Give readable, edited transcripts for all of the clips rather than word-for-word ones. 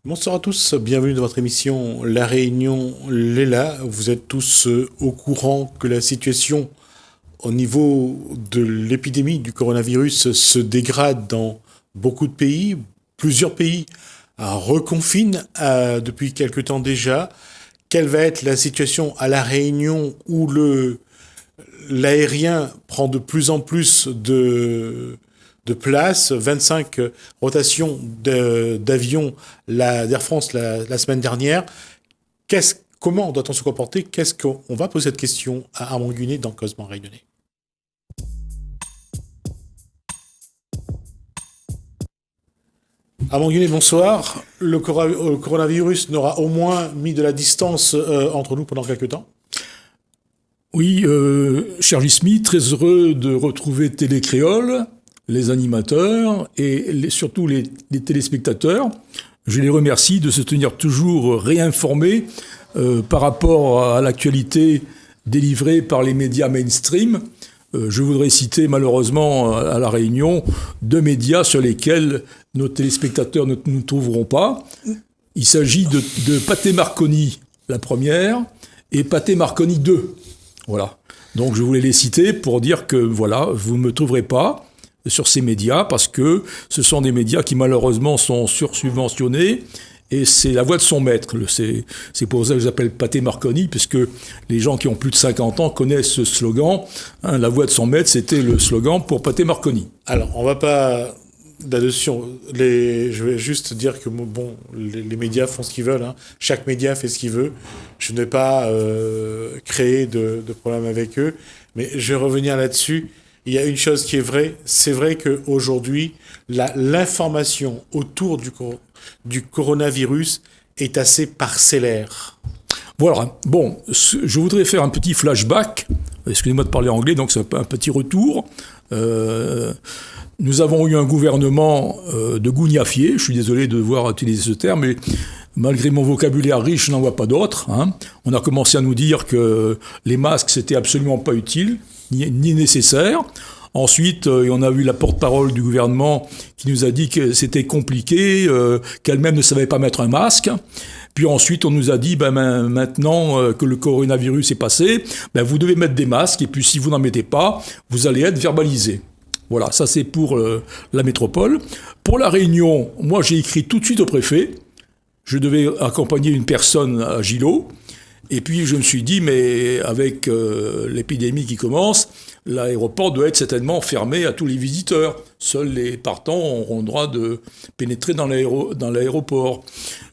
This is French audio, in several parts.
Bonsoir à tous, bienvenue dans votre émission La Réunion Léla. Vous êtes tous au courant que la situation au niveau de l'épidémie du coronavirus se dégrade dans beaucoup de pays. Plusieurs pays reconfinent depuis quelque temps déjà. Quelle va être la situation à La Réunion où l'aérien prend de plus en plus de place, 25 rotations d'avions d'Air France la semaine dernière. Comment doit-on se comporter? On va poser cette question à Armand Gunet dans Cosmo Rayonné. Armand Gunet, bonsoir. Le coronavirus n'aura au moins mis de la distance entre nous pendant quelques temps? Oui, cher Gismi, très heureux de retrouver Télécréole, les animateurs et surtout les téléspectateurs. Je les remercie de se tenir toujours réinformés par rapport à l'actualité délivrée par les médias mainstream. Je voudrais citer malheureusement à La Réunion 2 médias sur lesquels nos téléspectateurs ne nous trouveront pas. Il s'agit de Pathé Marconi, la première, et Pathé Marconi 2. Voilà. Donc je voulais les citer pour dire que voilà, vous ne me trouverez pas sur ces médias parce que ce sont des médias qui malheureusement sont sursubventionnés et c'est la voix de son maître. C'est pour ça que j'appelle Pathé Marconi, puisque les gens qui ont plus de 50 ans connaissent ce slogan. La voix de son maître, c'était le slogan pour Pathé Marconi. Alors, on va pas là-dessus. Je vais juste dire que les médias font ce qu'ils veulent. Hein. Chaque média fait ce qu'il veut. Je ne vais pas créer de problème avec eux. Mais je vais revenir là-dessus. Il y a une chose qui est vraie. C'est vrai qu'aujourd'hui, l'information autour du coronavirus est assez parcellaire. Voilà. Bon, je voudrais faire un petit flashback. Excusez-moi de parler anglais, donc c'est un petit retour. Nous avons eu un gouvernement de gougnafier. Je suis désolé de devoir utiliser ce terme, mais malgré mon vocabulaire riche, je n'en vois pas d'autre. Hein. On a commencé à nous dire que les masques, c'était absolument pas utile, ni nécessaire. Ensuite, on a vu la porte-parole du gouvernement qui nous a dit que c'était compliqué, qu'elle-même ne savait pas mettre un masque. Puis ensuite, on nous a dit, maintenant que le coronavirus est passé, vous devez mettre des masques, et puis si vous n'en mettez pas, vous allez être verbalisé. Voilà, ça c'est pour la métropole. Pour La Réunion, moi j'ai écrit tout de suite au préfet. Je devais accompagner une personne à Gillot. Et puis je me suis dit, mais avec l'épidémie qui commence, l'aéroport doit être certainement fermé à tous les visiteurs. Seuls les partants auront le droit de pénétrer dans l'aéroport.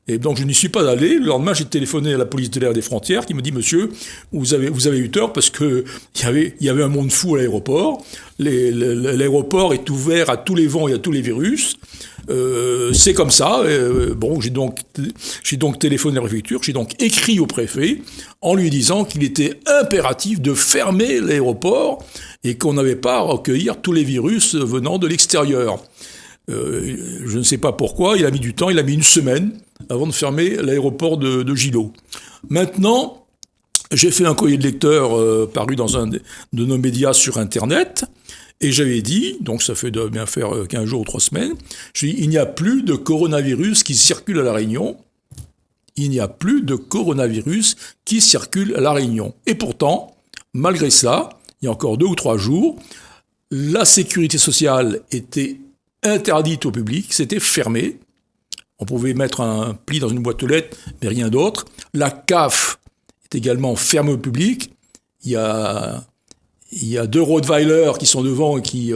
Et donc je n'y suis pas allé. Le lendemain, j'ai téléphoné à la police de l'air et des frontières qui me dit, monsieur, vous avez eu tort parce que il y avait un monde fou à l'aéroport. L'aéroport est ouvert à tous les vents et à tous les virus. C'est comme ça. J'ai donc téléphoné à la préfecture, j'ai donc écrit au préfet en lui disant qu'il était impératif de fermer l'aéroport et qu'on n'avait pas à recueillir tous les virus venant de l'extérieur. Je ne sais pas pourquoi, il a mis du temps, il a mis 1 semaine avant de fermer l'aéroport de Gillot. Maintenant, j'ai fait un courrier de lecteur paru dans un de nos médias sur Internet. Et j'avais dit, donc ça fait de bien faire 15 jours ou 3 semaines, j'ai dit, il n'y a plus de coronavirus qui circule à La Réunion. Il n'y a plus de coronavirus qui circule à La Réunion. Et pourtant, malgré cela, il y a encore 2 ou 3 jours, la sécurité sociale était interdite au public, c'était fermé. On pouvait mettre un pli dans une boîte aux lettres, mais rien d'autre. La CAF est également fermée au public. Il y a 2 Rottweilers qui sont devant et qui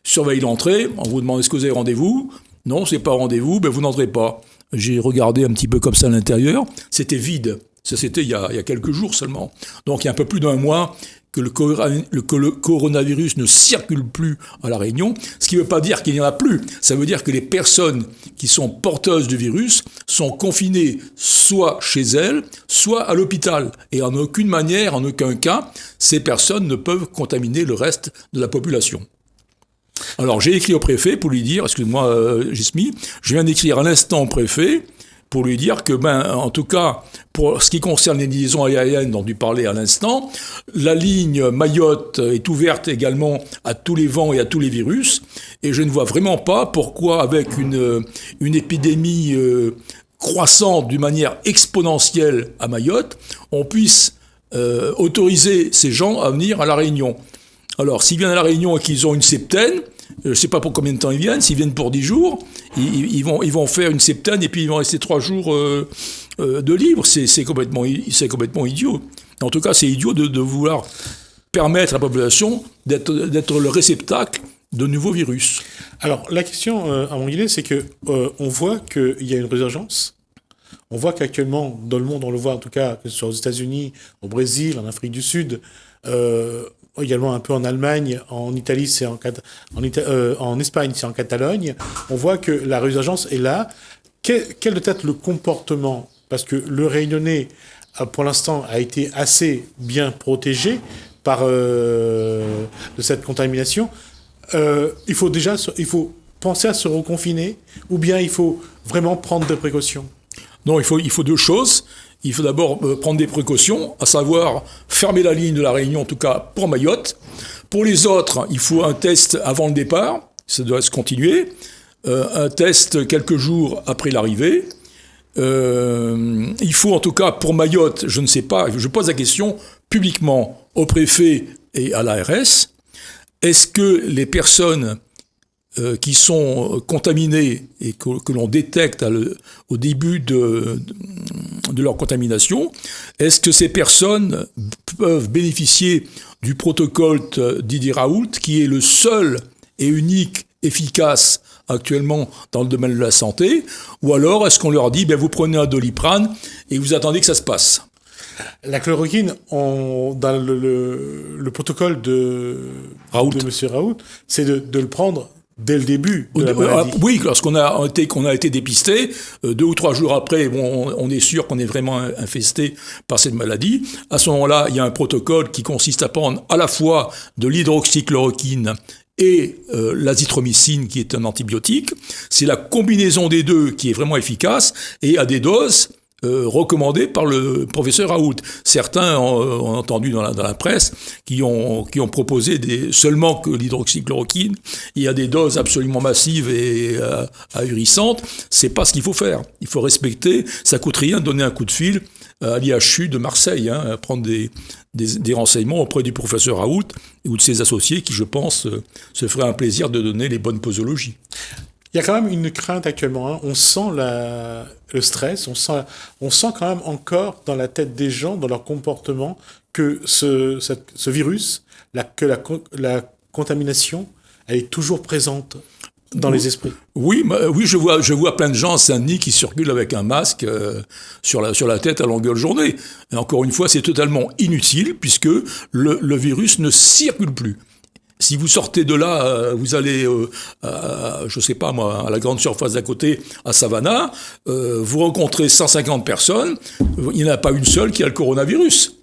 surveillent l'entrée. On vous demande est-ce que vous avez rendez-vous? Non, c'est pas rendez-vous, vous n'entrez pas. J'ai regardé un petit peu comme ça à l'intérieur. C'était vide. Ça, c'était il y a quelques jours seulement. Donc, il y a un peu plus d'1 mois que le coronavirus ne circule plus à La Réunion, ce qui ne veut pas dire qu'il n'y en a plus. Ça veut dire que les personnes qui sont porteuses du virus sont confinées soit chez elles, soit à l'hôpital. Et en aucune manière, en aucun cas, ces personnes ne peuvent contaminer le reste de la population. Alors j'ai écrit au préfet pour lui dire, excuse-moi Gismi, je viens d'écrire à l'instant au préfet pour lui dire que, en tout cas, pour ce qui concerne les liaisons aériennes dont tu parlais à l'instant, la ligne Mayotte est ouverte également à tous les vents et à tous les virus, et je ne vois vraiment pas pourquoi, avec une épidémie croissante d'une manière exponentielle à Mayotte, on puisse autoriser ces gens à venir à La Réunion. Alors, s'ils viennent à La Réunion et qu'ils ont une septaine, je ne sais pas pour combien de temps ils viennent, s'ils viennent pour 10 jours, ils vont faire une septaine et puis ils vont rester 3 jours de libre. C'est complètement idiot. En tout cas, c'est idiot de vouloir permettre à la population d'être le réceptacle de nouveaux virus. Alors, la question, à mon idée, c'est que on voit qu'il y a une résurgence. On voit qu'actuellement, dans le monde, on le voit en tout cas, que ce soit aux États-Unis, au Brésil, en Afrique du Sud, également un peu en Allemagne, en Italie, en Espagne, c'est en Catalogne. On voit que la résurgence est là. Quel doit être le comportement? Parce que le Réunionnais, pour l'instant, a été assez bien protégé de cette contamination. Il faut penser à se reconfiner, ou bien il faut vraiment prendre des précautions? Non, il faut deux choses. Il faut d'abord prendre des précautions, à savoir fermer la ligne de La Réunion, en tout cas pour Mayotte. Pour les autres, il faut un test avant le départ, ça doit se continuer. Un test quelques jours après l'arrivée. Il faut en tout cas pour Mayotte, je ne sais pas, je pose la question publiquement au préfet et à l'ARS. Est-ce que les personnes qui sont contaminées et que l'on détecte au début de leur contamination, est-ce que ces personnes peuvent bénéficier du protocole Didier Raoult, qui est le seul et unique efficace actuellement dans le domaine de la santé, ou alors est-ce qu'on leur dit vous prenez un Doliprane et vous attendez que ça se passe? La chloroquine, dans le protocole de M. Raoult, c'est de le prendre dès le début de la maladie. Oui, lorsqu'on a été dépisté, 2 ou 3 jours après, on est sûr qu'on est vraiment infesté par cette maladie. À ce moment-là, il y a un protocole qui consiste à prendre à la fois de l'hydroxychloroquine et l'azithromycine, qui est un antibiotique. C'est la combinaison des deux qui est vraiment efficace, et à des doses recommandées par le professeur Raoult. Certains ont entendu dans la presse qui ont proposé seulement que l'hydroxychloroquine. Il y a des doses absolument massives et ahurissantes. C'est pas ce qu'il faut faire. Il faut respecter. Ça coûte rien de donner un coup de fil à l'IHU de Marseille, prendre des renseignements auprès du professeur Raoult ou de ses associés qui, je pense, se feraient un plaisir de donner les bonnes posologies. Il y a quand même une crainte actuellement. On sent le stress, on sent quand même encore dans la tête des gens, dans leur comportement, que ce virus, que la contamination, elle est toujours présente dans les esprits. Oui, je vois plein de gens à Saint-Denis qui circulent avec un masque sur la tête à longueur de journée. Et encore une fois, c'est totalement inutile puisque le virus ne circule plus. Si vous sortez de là, vous allez, je sais pas moi, à la grande surface d'à côté, à Savannah, vous rencontrez 150 personnes, il n'y en a pas une seule qui a le coronavirus.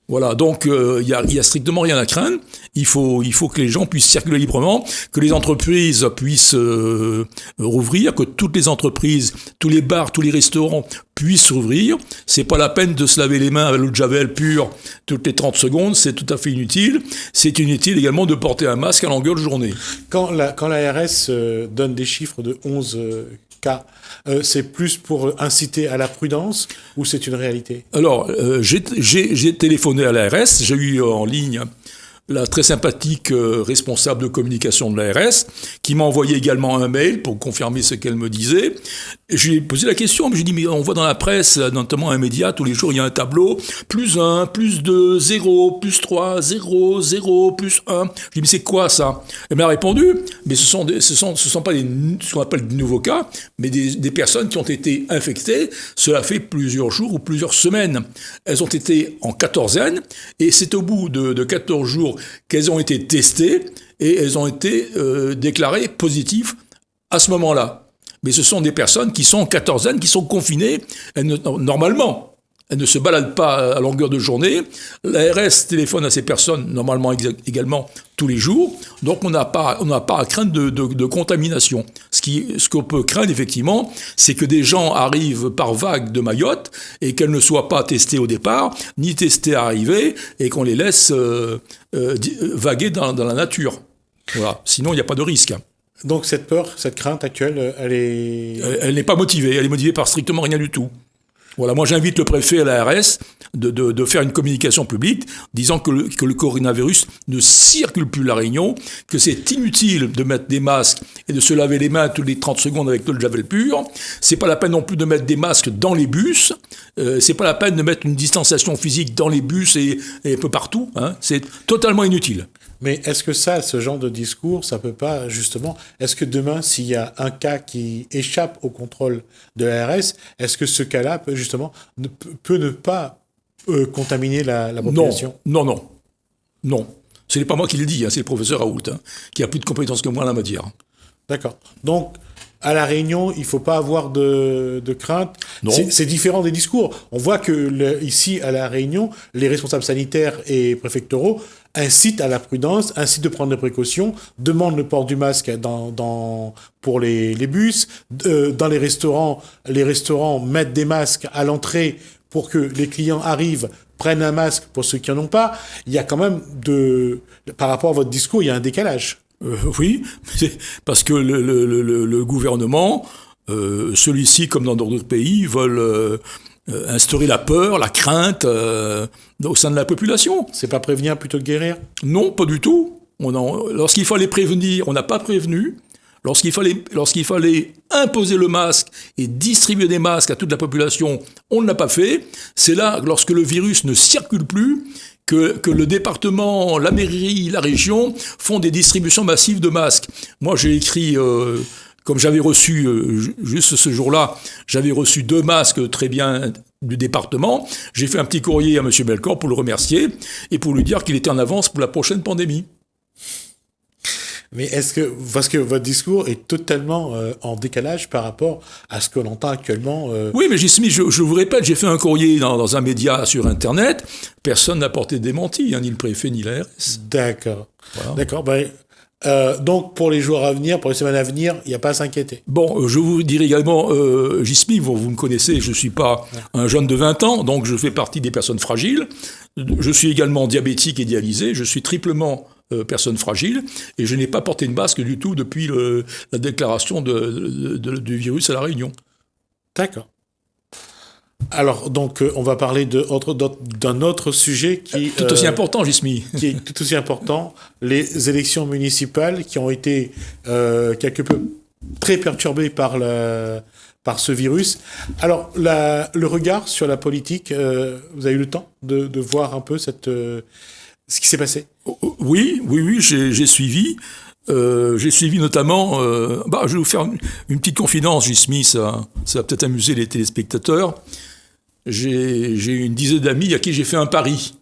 Voilà, donc il y a strictement rien à craindre. Il faut que les gens puissent circuler librement, que les entreprises puissent rouvrir, que toutes les entreprises, tous les bars, tous les restaurants puissent rouvrir. C'est pas la peine de se laver les mains avec l'eau de Javel pure toutes les 30 secondes, c'est tout à fait inutile. C'est inutile également de porter un masque à longueur de journée. Quand l'ARS donne des chiffres de 11 cas, c'est plus pour inciter à la prudence ou c'est une réalité? Alors, j'ai téléphoné à l'ARS, j'ai eu en ligne la très sympathique responsable de communication de l'ARS, qui m'a envoyé également un mail pour confirmer ce qu'elle me disait. Et je lui ai posé la question, mais je lui ai dit, mais on voit dans la presse, notamment un média, tous les jours, il y a un tableau, +1, +2, 0, +3, 0, 0, +1. Je lui ai dit, mais c'est quoi ça? Elle m'a répondu, mais ce sont pas ce qu'on appelle de nouveaux cas, mais des personnes qui ont été infectées, cela fait plusieurs jours ou plusieurs semaines. Elles ont été en quatorzaine, et c'est au bout de 14 jours qu'elles ont été testées, et elles ont été déclarées positives à ce moment-là. Mais ce sont des personnes qui sont en quatorzaine, qui sont confinées. Normalement, elles ne se baladent pas à longueur de journée. L'ARS téléphone à ces personnes, normalement également, tous les jours. Donc, on n'a pas à craindre de contamination. Ce qu'on peut craindre, effectivement, c'est que des gens arrivent par vagues de Mayotte et qu'elles ne soient pas testées au départ, ni testées à arriver, et qu'on les laisse vaguer dans la nature. Voilà. Sinon, il n'y a pas de risque. Donc cette peur, cette crainte actuelle, elle est... Elle n'est pas motivée, elle est motivée par strictement rien du tout. Voilà, moi j'invite le préfet à l'ARS de faire une communication publique disant que le coronavirus ne circule plus La Réunion, que c'est inutile de mettre des masques et de se laver les mains toutes les 30 secondes avec l'eau de javel pur. C'est pas la peine non plus de mettre des masques dans les bus. C'est pas la peine de mettre une distanciation physique dans les bus et un peu partout. Hein. C'est totalement inutile. Mais est-ce que ça, ce genre de discours, ça peut pas, justement, est-ce que demain, s'il y a un cas qui échappe au contrôle de l'ARS, est-ce que ce cas-là peut, justement, peut ne pas contaminer la population? Non. Ce n'est pas moi qui le dis, hein, c'est le professeur Raoult, hein, qui a plus de compétences que moi en la matière. D'accord. Donc, à La Réunion, il ne faut pas avoir de crainte. C'est différent des discours. On voit que ici, à La Réunion, les responsables sanitaires et préfectoraux incitent à la prudence, incitent de prendre des précautions, demandent le port du masque pour les bus. Dans les restaurants mettent des masques à l'entrée pour que les clients arrivent, prennent un masque pour ceux qui n'en ont pas. Il y a quand même, par rapport à votre discours, il y a un décalage. Oui, parce que le gouvernement, celui-ci comme dans d'autres pays, veulent instaurer la peur, la crainte au sein de la population. C'est pas prévenir plutôt que guérir? Non, pas du tout. Lorsqu'il fallait prévenir, on n'a pas prévenu. Lorsqu'il fallait imposer le masque et distribuer des masques à toute la population, on ne l'a pas fait. C'est là, lorsque le virus ne circule plus, que le département, la mairie, la région font des distributions massives de masques. Moi, j'ai écrit, comme j'avais reçu, juste ce jour-là, j'avais reçu 2 masques très bien du département. J'ai fait un petit courrier à M. Bellecor pour le remercier et pour lui dire qu'il était en avance pour la prochaine pandémie. Mais parce que votre discours est totalement en décalage par rapport à ce que l'on entend actuellement. Oui, mais je vous répète, j'ai fait un courrier dans un média sur Internet. Personne n'a porté de démenti, hein, ni le préfet, ni l'ARS. D'accord. Voilà. D'accord. Donc, pour les jours à venir, pour les semaines à venir, il n'y a pas à s'inquiéter. Bon, je vous dirai également, Gismi, vous me connaissez, je ne suis pas un jeune de 20 ans, donc je fais partie des personnes fragiles. Je suis également diabétique et dialysé, je suis triplement personne fragile, et je n'ai pas porté de masque du tout depuis la déclaration du virus à La Réunion. D'accord. Alors, donc, on va parler d'un autre sujet qui... tout aussi important, Gismi. Qui est tout aussi important, les élections municipales qui ont été quelque peu très perturbées par ce virus. Alors, le regard sur la politique, vous avez eu le temps de voir un peu ce qui s'est passé? Oui, j'ai suivi. J'ai suivi notamment... je vais vous faire une petite confidence, Gismi, ça va peut-être amuser les téléspectateurs. J'ai une dizaine d'amis à qui j'ai fait un pari.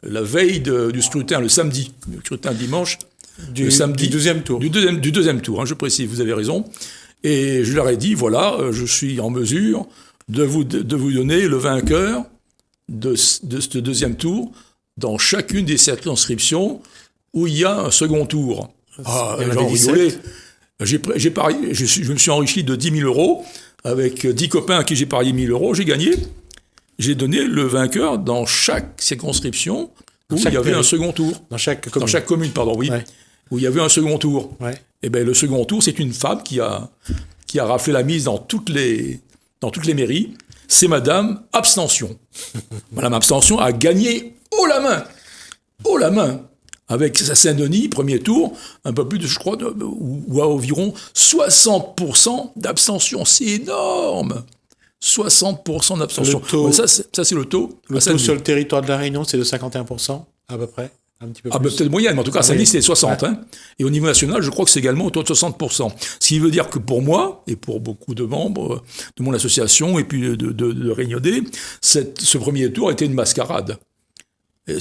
La veille du scrutin, le samedi, le scrutin dimanche, le samedi. Du deuxième tour. Du deuxième tour, hein, je précise, vous avez raison. Et je leur ai dit, voilà, je suis en mesure de vous donner le vainqueur de ce deuxième tour dans chacune des circonscriptions où il y a un second tour. J'en rigolais. J'ai parié, je me suis enrichi de 10 000 euros. Avec 10 copains à qui j'ai parié 1 000 euros, j'ai gagné. J'ai donné le vainqueur dans chaque circonscription où il y avait un second tour. Dans chaque commune, oui. Ouais. Où il y avait un second tour. Ouais. Et bien, le second tour, c'est une femme qui a raflé la mise dans toutes les mairies. C'est Madame Abstention. Madame Abstention a gagné haut la main. Avec Saint-Denis, premier tour, un peu plus de, je crois, ou à environ 60% d'abstention. C'est énorme. 60% d'abstention. Ça, c'est le taux. Le taux sur le territoire de La Réunion, c'est de 51%, à peu près. Un petit peu plus. Peut-être moyenne, mais en tout cas, Saint-Denis, c'est 60%. Ouais. Hein. Et au niveau national, je crois que c'est également autour de 60%. Ce qui veut dire que pour moi, et pour beaucoup de membres de mon association, et puis de Réunionnais, ce premier tour a été une mascarade.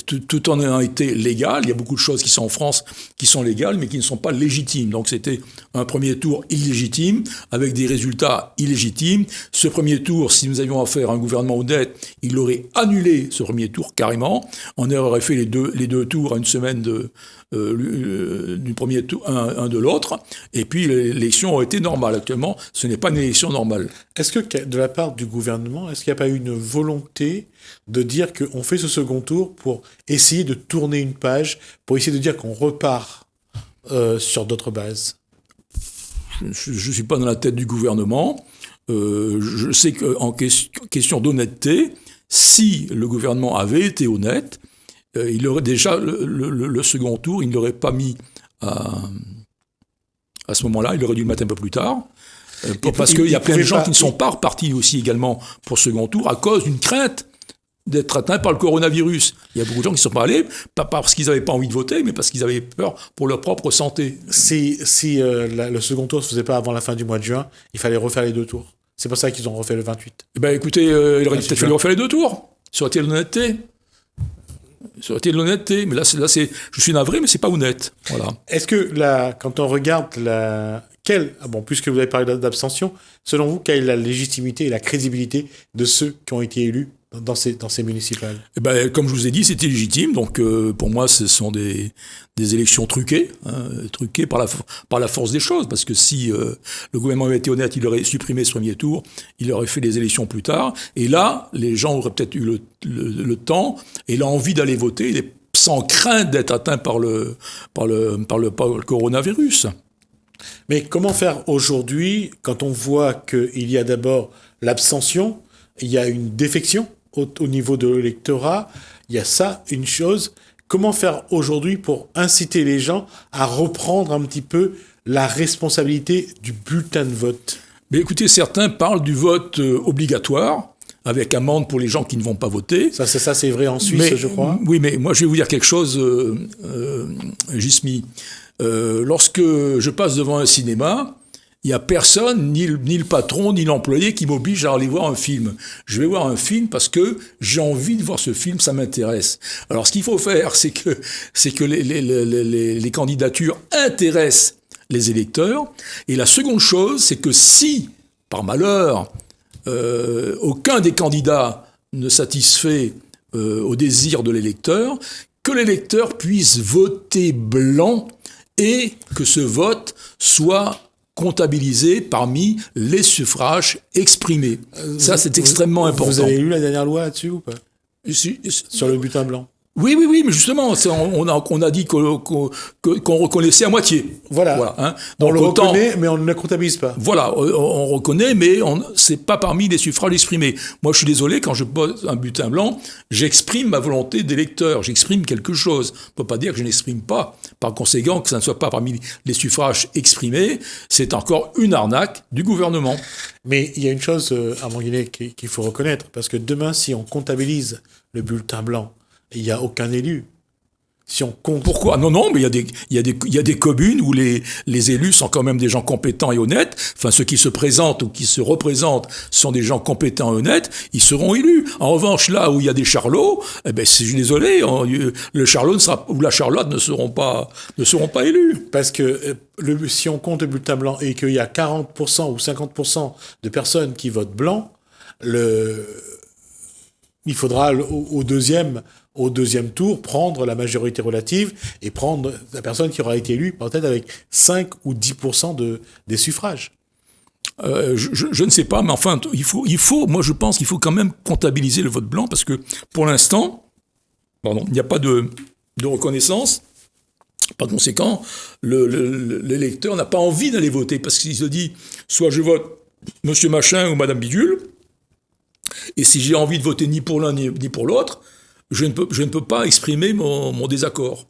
Tout en ayant été légal, il y a beaucoup de choses qui sont en France qui sont légales mais qui ne sont pas légitimes. Donc c'était un premier tour illégitime avec des résultats illégitimes. Ce premier tour, si nous avions affaire à un gouvernement honnête, il aurait annulé ce premier tour carrément. On aurait fait les deux tours à une semaine du premier tour, un de l'autre, et puis l'élection aurait été normale. Actuellement, ce n'est pas une élection normale. Est-ce que de la part du gouvernement, est-ce qu'il n'y a pas eu une volonté de dire qu'on fait ce second tour pour essayer de tourner une page, pour essayer de dire qu'on repart sur d'autres bases? je ne suis pas dans la tête du gouvernement. Je sais qu'en question d'honnêteté, si le gouvernement avait été honnête, il aurait déjà le second tour, il ne l'aurait pas mis à ce moment-là, il aurait dû le mettre un peu plus tard. Parce qu'il y a plein de gens qui ne sont pas repartis aussi également pour le second tour à cause d'une crainte d'être atteints par le coronavirus. Il y a beaucoup de gens qui ne sont pas allés, pas parce qu'ils n'avaient pas envie de voter, mais parce qu'ils avaient peur pour leur propre santé. Si le second tour ne se faisait pas avant la fin du mois de juin, il fallait refaire les 2 tours. C'est pour ça qu'ils ont refait le 28. Eh ben, écoutez, il aurait peut-être fallu refaire les 2 tours. Ça aurait été de l'honnêteté. Ça aurait été de l'honnêteté. Mais là, je suis navré, mais c'est pas honnête. Voilà. Est-ce que, quand on regarde puisque vous avez parlé d'abstention, selon vous, quelle est la légitimité et la crédibilité de ceux qui ont été élus dans ces municipales? Eh ben, comme je vous ai dit, c'était légitime. Donc, pour moi, ce sont des élections truquées, truquées par la force des choses. Parce que si le gouvernement avait été honnête, il aurait supprimé ce premier tour, il aurait fait les élections plus tard. Et là, les gens auraient peut-être eu le temps et l'envie d'aller voter sans crainte d'être atteints par le coronavirus. Mais comment faire aujourd'hui quand on voit qu'il y a d'abord l'abstention, il y a une défection au niveau de l'électorat, il y a ça, une chose. Comment faire aujourd'hui pour inciter les gens à reprendre un petit peu la responsabilité du bulletin de vote? Mais écoutez, certains parlent du vote obligatoire, avec amende pour les gens qui ne vont pas voter. Ça c'est vrai en Suisse, je crois. Oui, mais moi je vais vous dire quelque chose, Gismi. Lorsque je passe devant un cinéma, il n'y a personne, ni le patron, ni l'employé qui m'oblige à aller voir un film. Je vais voir un film parce que j'ai envie de voir ce film, ça m'intéresse. Alors ce qu'il faut faire, c'est que les candidatures intéressent les électeurs. Et la seconde chose, c'est que si, par malheur, aucun des candidats ne satisfait au désir de l'électeur, que l'électeur puisse voter blanc et que ce vote soit comptabilisé parmi les suffrages exprimés. Ça, c'est extrêmement important. Vous avez lu la dernière loi là-dessus ou pas? Sur le bulletin blanc. Oui, mais justement, on a dit qu'on reconnaissait à moitié. Voilà. Hein. Donc, on le reconnaît, mais on ne le comptabilise pas. Voilà, on reconnaît, mais c'est pas parmi les suffrages exprimés. Moi, je suis désolé, quand je pose un bulletin blanc, j'exprime ma volonté d'électeur, j'exprime quelque chose. On ne peut pas dire que je n'exprime pas. Par conséquent, que ça ne soit pas parmi les suffrages exprimés, c'est encore une arnaque du gouvernement. Mais il y a une chose, Armand Guillet, qu'il faut reconnaître, parce que demain, si on comptabilise le bulletin blanc, il n'y a aucun élu. Si on compte... Pourquoi ? Non, mais il y a des communes où les élus sont quand même des gens compétents et honnêtes. Enfin, ceux qui se présentent ou qui se représentent sont des gens compétents et honnêtes. Ils seront élus. En revanche, là où il y a des charlots, je suis désolé, le charlot ou la charlotte ne seront pas élus. Parce que si on compte le bulletin blanc et qu'il y a 40% ou 50% de personnes qui votent blanc, il faudra au deuxième tour prendre la majorité relative et prendre la personne qui aura été élue peut-être avec 5 ou 10% des suffrages. Je ne sais pas, mais enfin, moi je pense qu'il faut quand même comptabiliser le vote blanc parce que pour l'instant, il n'y a pas de reconnaissance. Par conséquent, l'électeur n'a pas envie d'aller voter parce qu'il se dit soit je vote monsieur machin ou madame bidule, et si j'ai envie de voter ni pour l'un ni pour l'autre, je ne peux pas exprimer mon désaccord.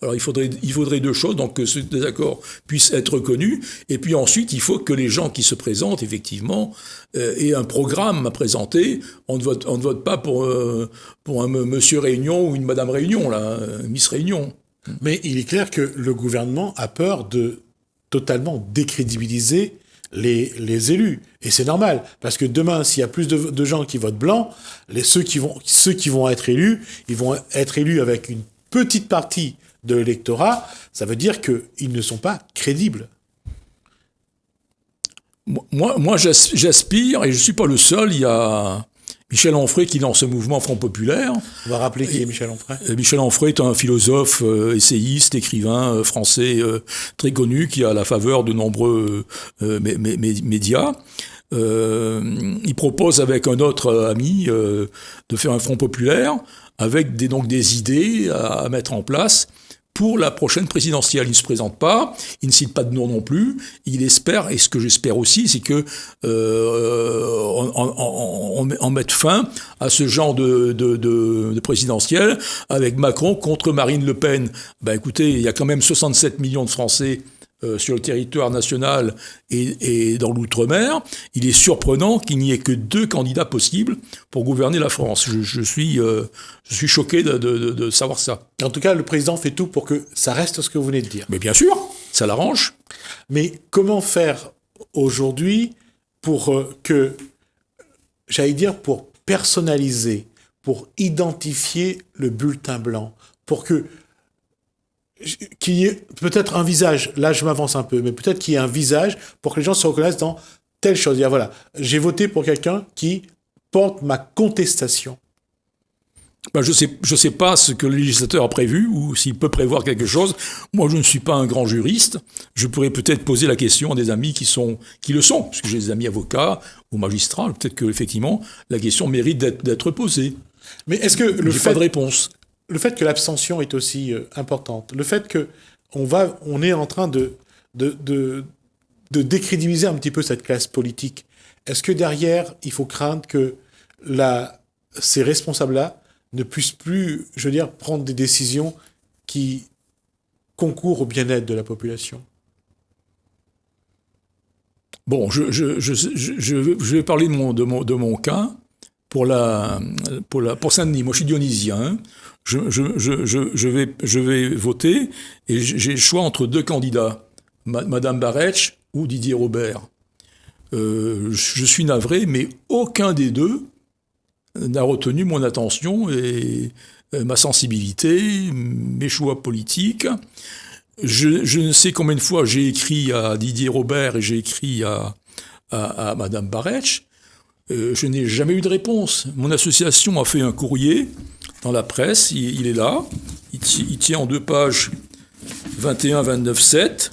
Alors il faudrait 2 choses, donc que ce désaccord puisse être reconnu, et puis ensuite il faut que les gens qui se présentent effectivement aient un programme à présenter. On ne vote pas pour un monsieur Réunion ou une madame Réunion, là, Miss Réunion. Mais il est clair que le gouvernement a peur de totalement décrédibiliser les élus. Et c'est normal, parce que demain, s'il y a plus de gens qui votent blanc, ceux qui vont être élus, ils vont être élus avec une petite partie de l'électorat. Ça veut dire qu'ils ne sont pas crédibles. Moi j'aspire, et je ne suis pas le seul, il y a Michel Onfray qui lance ce mouvement Front Populaire. On va rappeler qui est Michel Onfray. Michel Onfray est un philosophe, essayiste, écrivain français très connu qui a la faveur de nombreux médias. Il propose avec un autre ami de faire un Front Populaire avec des idées à mettre en place pour la prochaine présidentielle. Il ne se présente pas, il ne cite pas de nom non plus. Il espère, et ce que j'espère aussi, c'est que on mette fin à ce genre de présidentielle avec Macron contre Marine Le Pen. Ben écoutez, il y a quand même 67 millions de Français sur le territoire national et dans l'outre-mer. Il est surprenant qu'il n'y ait que 2 candidats possibles pour gouverner la France. Je suis choqué de savoir ça. En tout cas, le président fait tout pour que ça reste ce que vous venez de dire. Mais bien sûr, ça l'arrange. Mais comment faire aujourd'hui pour pour personnaliser, pour identifier le bulletin blanc, pour qu'il y ait peut-être un visage, là je m'avance un peu, mais peut-être qu'il y ait un visage pour que les gens se reconnaissent dans telle chose. Dire, voilà, j'ai voté pour quelqu'un qui porte ma contestation. Ben je sais pas ce que le législateur a prévu ou s'il peut prévoir quelque chose. Moi, je ne suis pas un grand juriste. Je pourrais peut-être poser la question à des amis qui le sont, parce que j'ai des amis avocats ou magistrats. Peut-être que effectivement, la question mérite d'être posée. Mais est-ce que pas de réponse. Le fait que l'abstention est aussi importante, le fait que on est en train de décrédibiliser un petit peu cette classe politique, est-ce que derrière, il faut craindre que ces responsables-là ne puissent plus, prendre des décisions qui concourent au bien-être de la population? Bon, je vais parler de mon cas pour Saint-Denis. Moi, je suis dionysien. Hein. Je vais voter et j'ai le choix entre 2 candidats, Madame Barretsch ou Didier Robert. Je suis navré, mais aucun des 2 n'a retenu mon attention et ma sensibilité, mes choix politiques. Je ne sais combien de fois j'ai écrit à Didier Robert et j'ai écrit à Madame Barretsch. Je n'ai jamais eu de réponse. Mon association a fait un courrier dans la presse, il est là, il tient en 2 pages 21, 29, 7.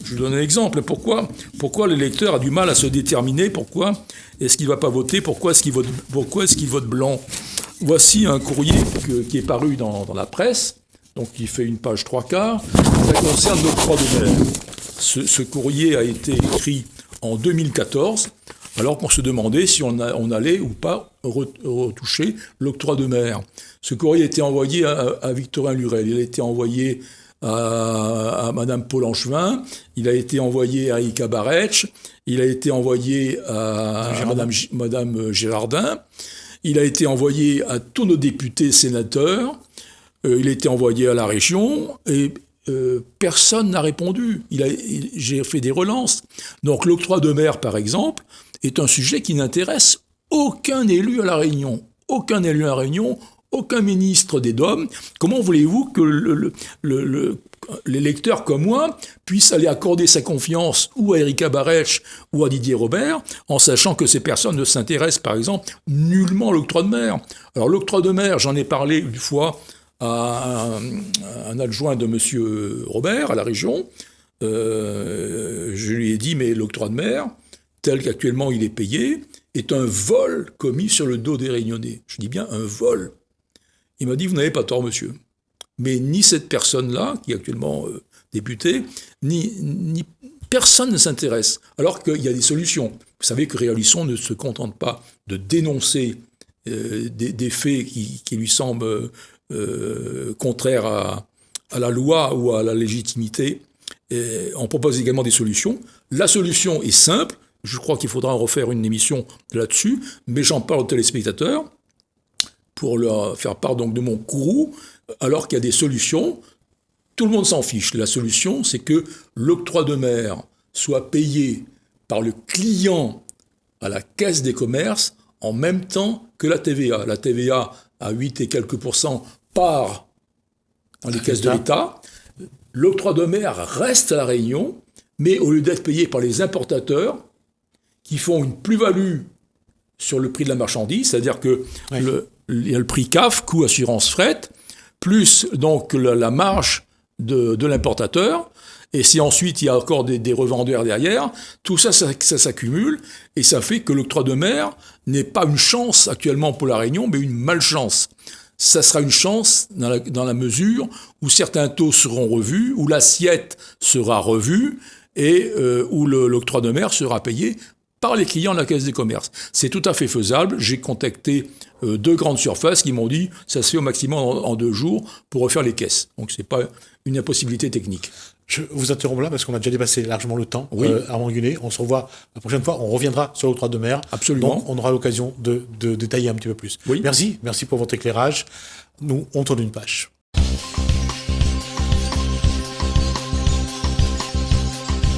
Je vous donne un exemple. Pourquoi l'électeur a du mal à se déterminer? Pourquoi est-ce qu'il ne va pas voter? Pourquoi est-ce qu'il vote blanc? Voici un courrier qui est paru dans la presse, donc il fait une page 3/4. Ça concerne l'octroi de mer. Ce courrier a été écrit en 2014, alors qu'on se demandait si on allait ou pas retoucher l'octroi de mer. Ce courrier a été envoyé à Victorin Lurel, il a été envoyé à Madame Paul-Angevin, il a été envoyé à Erika Barretsch, il a été envoyé à Madame Gérardin, il a été envoyé à tous nos députés sénateurs, il a été envoyé à la région, et personne n'a répondu. J'ai fait des relances. Donc l'octroi de mer, par exemple, est un sujet qui n'intéresse aucun élu à La Réunion. Aucun élu à La Réunion, aucun ministre des DOM. Comment voulez-vous que l'électeur comme moi puisse aller accorder sa confiance ou à Erika Barretsch ou à Didier Robert en sachant que ces personnes ne s'intéressent, par exemple, nullement à l'octroi de mer? Alors l'octroi de mer, j'en ai parlé une fois à un adjoint de M. Robert à la région. Je lui ai dit, mais l'octroi de mer, tel qu'actuellement il est payé, est un vol commis sur le dos des Réunionnais. Je dis bien un vol. Il m'a dit, vous n'avez pas tort, monsieur. Mais ni cette personne-là, qui est actuellement députée, ni personne ne s'intéresse. Alors qu'il y a des solutions. Vous savez que Réalisson ne se contente pas de dénoncer des faits qui lui semblent contraires à la loi ou à la légitimité. Et on propose également des solutions. La solution est simple. Je crois qu'il faudra refaire une émission là-dessus, mais j'en parle aux téléspectateurs pour leur faire part donc de mon courroux, alors qu'il y a des solutions. Tout le monde s'en fiche. La solution, c'est que l'octroi de mer soit payé par le client à la caisse des commerces en même temps que la TVA. La TVA à 8 et quelques % part dans les caisses de l'État. L'octroi de mer reste à La Réunion, mais au lieu d'être payé par les importateurs, qui font une plus-value sur le prix de la marchandise, c'est-à-dire que il y a le prix CAF, coût assurance fret, plus donc la marge de l'importateur, et si ensuite il y a encore des revendeurs derrière, tout ça s'accumule, et ça fait que l'octroi de mer n'est pas une chance actuellement pour La Réunion, mais une malchance. ça sera une chance dans la mesure où certains taux seront revus, où l'assiette sera revue et où l'octroi de mer sera payé par les clients de la Caisse des commerces. C'est tout à fait faisable. J'ai contacté 2 grandes surfaces qui m'ont dit ça se fait au maximum en 2 jours pour refaire les caisses. Donc c'est pas une impossibilité technique. Je vous interromps là parce qu'on a déjà dépassé largement le temps. Oui. Armand Gunet, on se revoit la prochaine fois. On reviendra sur l'octroi de mer. Absolument. Donc on aura l'occasion de détailler un petit peu plus. Oui. Merci pour votre éclairage. Nous, on tourne une page.